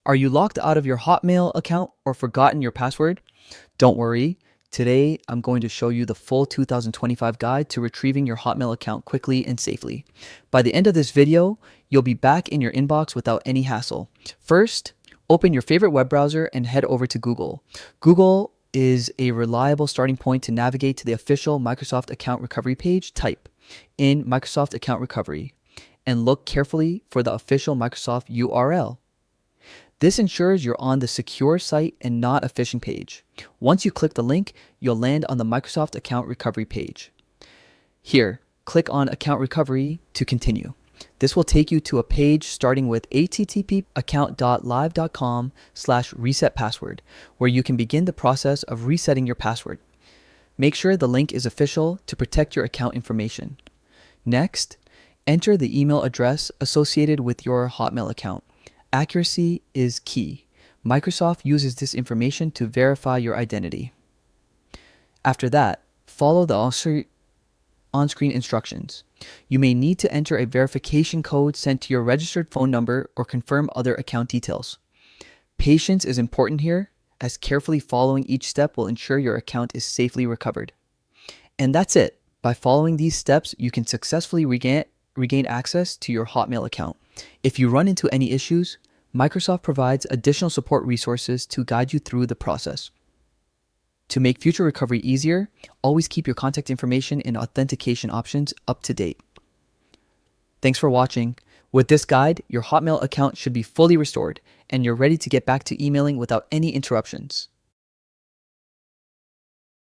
Are you locked out of your Hotmail account or forgotten your password? Don't worry. Today, I'm going to show you the full 2025 guide to retrieving your Hotmail account quickly and safely. By the end of this video, you'll be back in your inbox without any hassle. First, open your favorite web browser and head over to Google. Google is a reliable starting point to navigate to the official Microsoft Account Recovery page. Type in Microsoft Account Recovery and look carefully for the official Microsoft URL. This ensures you're on the secure site and not a phishing page. Once you click the link, you'll land on the Microsoft Account Recovery page. Here, click on Account Recovery to continue. This will take you to a page starting with http://account.live.com/resetpassword, where you can begin the process of resetting your password. Make sure the link is official to protect your account information. Next, enter the email address associated with your Hotmail account. Accuracy is key. Microsoft uses this information to verify your identity. After that, follow the on-screen instructions. You may need to enter a verification code sent to your registered phone number or confirm other account details. Patience is important here, as carefully following each step will ensure your account is safely recovered. And that's it. By following these steps, you can successfully regain access to your Hotmail account. If you run into any issues, Microsoft provides additional support resources to guide you through the process. To make future recovery easier, always keep your contact information and authentication options up to date. Thanks for watching. With this guide, your Hotmail account should be fully restored and you're ready to get back to emailing without any interruptions.